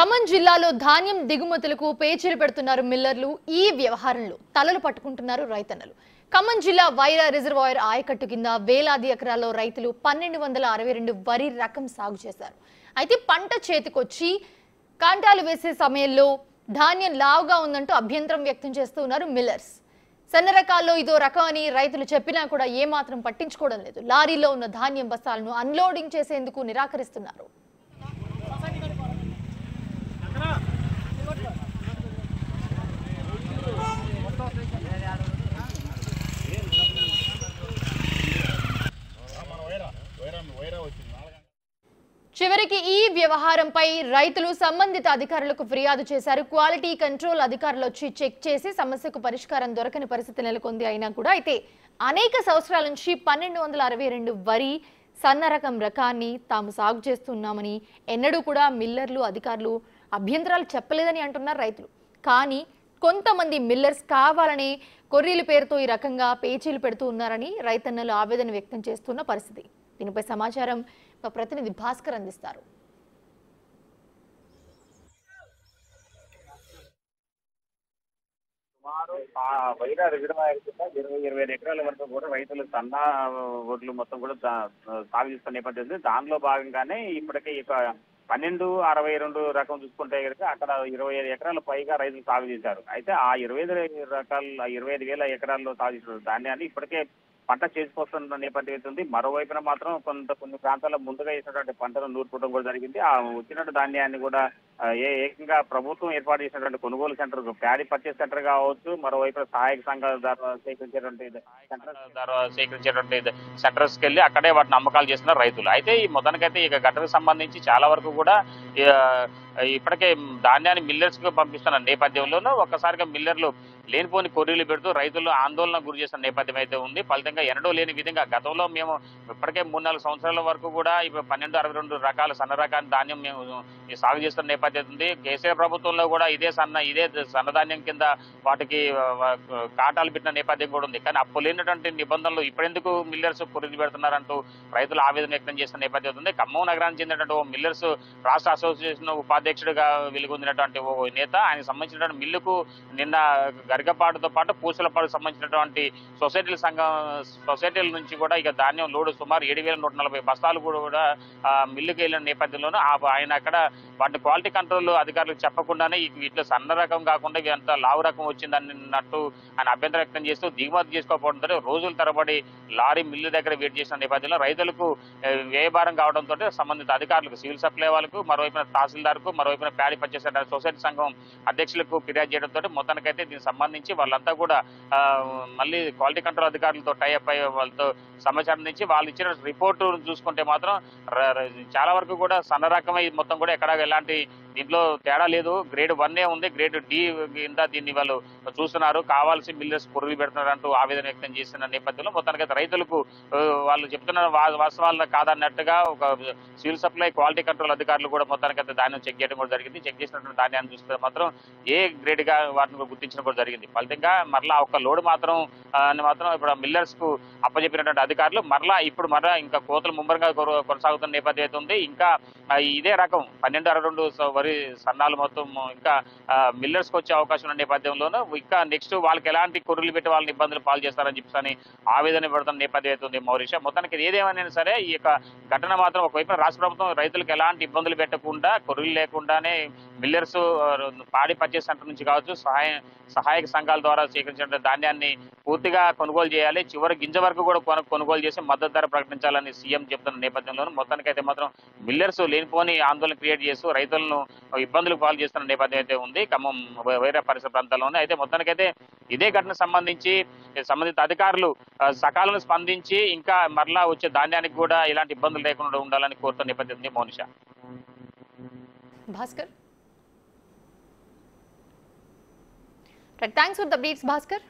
ఖమ్మం జిల్లాలో ధాన్యం దిగుమతులకు పేచీలు పెడుతున్నారు మిల్లర్లు. ఈ వ్యవహారంలో తలలు పట్టుకుంటున్నారు రైతన్నలు. ఖమ్మం జిల్లా వైరా రిజర్వాయర్ ఆయకట్టు కింద వేలాది ఎకరాల్లో రైతులు 1262 వరి రకం సాగు చేశారు. అయితే పంట చేతికొచ్చి కాంటాలు వేసే సమయంలో ధాన్యం లావుగా ఉందంటూ అభ్యంతరం వ్యక్తం చేస్తున్నారు మిల్లర్స్. సన్న రకాల్లో ఇదో రకం అని రైతులు చెప్పినా కూడా ఏమాత్రం పట్టించుకోవడం లేదు. లారీలో ఉన్న ధాన్యం బస్తాలను అన్లోడింగ్ చేసేందుకు నిరాకరిస్తున్నారు. చివరికి ఈ వ్యవహారంపై రైతులు సంబంధిత అధికారులకు ఫిర్యాదు చేశారు. క్వాలిటీ కంట్రోల్ అధికారులు వచ్చి చెక్ చేసి సమస్యకు పరిష్కారం దొరకని పరిస్థితి నెలకొంది. అయినా కూడా అయితే అనేక సంవత్సరాల నుంచి 1262 వరి సన్న రకం రకాన్ని తాము సాగు చేస్తున్నామని ఎన్నడూ కూడా మిల్లర్లు అధికారులు అభ్యంతరాలు చెప్పలేదని అంటున్నారు రైతులు. కానీ కొంతమంది మిల్లర్స్ కావాలని కొర్రీల పేరుతో ఈ రకంగా పేచీలు పెడుతూ ఉన్నారని రైతన్నలు ఆవేదన వ్యక్తం చేస్తున్న పరిస్థితి. దీనిపై సమాచారం మా ప్రతినిధి భాస్కర్ అందిస్తారు. సుమారు వైరా రిజర్వాయర్ కింద 25 ఎకరాల వరకు కూడా రైతులు సన్న ఒడ్లు మొత్తం కూడా సాగు చేస్తున్న నేపథ్యం ఉంది. దానిలో భాగంగానే ఇప్పటికే 1262 రకం చూసుకుంటే కనుక అక్కడ 25 ఎకరాల పైగా రైతులు సాగు చేశారు. అయితే ఆ 25,000 ఎకరాల్లో సాగు చేసిన ధాన్యాన్ని ఇప్పటికే పంట చేసుకొస్తున్న నేపథ్యం ఉంది. మరోవైపున మాత్రం కొన్ని ప్రాంతాల్లో ముందుగా వేసినటువంటి పంటను నూర్పుకోవడం కూడా జరిగింది. ఆ వచ్చినట్టు ధాన్యాన్ని కూడా ఏకంగా ప్రభుత్వం ఏర్పాటు చేసినటువంటి కొనుగోలు సెంటర్, ప్యాడీ పర్చేస్ సెంటర్ కావచ్చు, మరోవైపు సహాయక సంఘాల ద్వారా సేకరించేటువంటి సెంటర్స్కి వెళ్ళి అక్కడే వాటిని అమ్మకాలు చేస్తున్నారు రైతులు. అయితే ఈ మొత్తానికైతే ఇక గట్టకు సంబంధించి చాలా వరకు కూడా ఇప్పటికే ధాన్యాన్ని మిల్లర్స్ కు పంపిస్తున్న నేపథ్యంలోనూ ఒక్కసారిగా మిల్లర్లు లేనిపోని కొర్రీలు పెడుతూ రైతులు ఆందోళన గురి చేసిన నేపథ్యం అయితే ఉంది. ఫలితంగా ఎన్నడూ లేని విధంగా గతంలో మేము ఇప్పటికే 3-4 సంవత్సరాల వరకు కూడా ఇప్పుడు 1262 రకాల సన్న రకాల ధాన్యం మేము సాగు చేస్తున్న నేపథ్యం ఉంది. కేసీఆర్ ప్రభుత్వంలో కూడా ఇదే సన్నధాన్యం కింద వాటికి కాటాలు పెట్టిన నేపథ్యం కూడా ఉంది. కానీ అప్పుడు లేనటువంటి నిబంధనలు ఇప్పుడెందుకు మిల్లర్స్ కొర్రీలు పెడుతున్నారంటూ రైతులు ఆవేదన వ్యక్తం చేసిన నేపథ్యం ఉంది. ఖమ్మం నగరానికి చెందినటువంటి ఓ మిల్లర్స్ రాష్ట్ర అసోసియేషన్ ఉపాధ్యక్షుడిగా వెలుగొందినటువంటి ఓ నేత, ఆయనకు సంబంధించినటువంటి మిల్లుకు నిన్న గరికపాటుతో పాటు పూసలపాటుకు సంబంధించినటువంటి సొసైటీల నుంచి కూడా ఇక ధాన్యం లోడు సుమారు 7,140 బస్తాలు కూడా మిల్లుకి వెళ్ళిన నేపథ్యంలోనూ ఆయన అక్కడ వాటిని క్వాలిటీ కంట్రోల్ అధికారులకు చెప్పకుండానే వీటిలో సన్న రకం కాకుండా ఇదంతా లావు రకం వచ్చిందన్నట్టు ఆయన అభ్యంతరం వ్యక్తం చేస్తూ దిగుమతి చేసుకోకపోవడంతో రోజుల తరబడి లారీ మిల్లు దగ్గర వెయిట్ చేసిన నేపథ్యంలో రైతులకు వ్యయభారం కావడంతో సంబంధిత అధికారులకు, సివిల్ సప్లై వాళ్ళకు, మరోవైపున తహసీల్దార్కు, మరోవైపున ప్యాడీ పర్చేస్ సొసైటీ సంఘం అధ్యక్షులకు ఫిర్యాదు చేయడంతో మొత్తానికైతే దీనికి సంబంధించి వాళ్ళంతా కూడా మళ్ళీ క్వాలిటీ కంట్రోల్ అధికారులతో టైఅప్ అయ్యే వాళ్ళతో సమాచారం నుంచి వాళ్ళు ఇచ్చిన రిపోర్టు చూసుకుంటే మాత్రం చాలా వరకు కూడా సన్న రకమై మొత్తం కూడా ఎక్కడ ఎలాంటి దీంట్లో తేడా లేదు. గ్రేడ్ 1 ఉంది, గ్రేడ్ D కింద దీన్ని వాళ్ళు చూస్తున్నారు. కావాల్సి మిల్లర్స్ కొర్రీలు పెడుతున్నారు అంటూ ఆవేదన వ్యక్తం చేసిన నేపథ్యంలో మొత్తానికైతే రైతులకు వాళ్ళు చెప్తున్న వాస్తవాలను కాదన్నట్టుగా ఒక సివిల్ సప్లై క్వాలిటీ కంట్రోల్ అధికారులు కూడా మొత్తానికైతే ధాన్యం చెక్ చేయడం కూడా జరిగింది. చెక్ చేసినటువంటి ధాన్యాన్ని చూస్తే మాత్రం ఏ గ్రేడ్ గా వాటిని గుర్తించడం కూడా జరిగింది. ఫలితంగా మరలా ఒక లోడ్ మాత్రం ఇప్పుడు మిల్లర్స్ కు అప్పచెప్పినటువంటి అధికారులు మరలా ఇంకా కోతలు ముమ్మరంగా కొనసాగుతున్న నేపథ్యం అయితే ఉంది. ఇంకా ఇదే రకం 1262 వరి సన్నాలు మొత్తం ఇంకా మిల్లర్స్ కు వచ్చే అవకాశం ఉన్న నేపథ్యంలోనూ ఇంకా నెక్స్ట్ వాళ్ళకి ఎలాంటి కొర్రీలు పెట్టి వాళ్ళని ఇబ్బందులు పాలు చేస్తారని చెప్పని ఆవేదన పడుతున్న నేపథ్యం అయితే ఉంది. మౌరిషా మొత్తానికి ఏదేమైనా సరే ఈ యొక్క ఘటన మాత్రం ఒకవైపు రాష్ట్ర ప్రభుత్వం రైతులకు ఎలాంటి ఇబ్బందులు పెట్టకుండా కొర్రీలు లేకుండానే మిల్లర్స్ పాడి పర్చేస్ సెంటర్ నుంచి కావచ్చు, సహాయక సంఘాల ద్వారా సేకరించిన ధాన్యాన్ని పూర్తిగా కొనుగోలు చేయాలి, చివరి గింజ వరకు కూడా కొనుగోలు చేసి మద్దతు ధర ప్రకటించాలని సీఎం చెప్తున్న నేపథ్యంలోనూ మొత్తానికైతే మాత్రం మిల్లర్స్ లేనిపోని ఆందోళన క్రియేట్ చేస్తూ రైతులను ఇబ్బందులకు పాలు చేస్తున్న నేపథ్యం అయితే ఉంది ఖమ్మం వేరే పరిసర ప్రాంతాల్లోనే. అయితే మొత్తానికైతే ఇదే ఘటనకు సంబంధించి సంబంధిత అధికారులు సకాలంలో స్పందించి ఇంకా మరలా వచ్చే ధాన్యానికి కూడా ఇలాంటి ఇబ్బందులు లేకుండా ఉండాలని కోరుతున్న నేపథ్యం ఉంది. Mounisha. Bhaskar, thanks for the updates Bhaskar.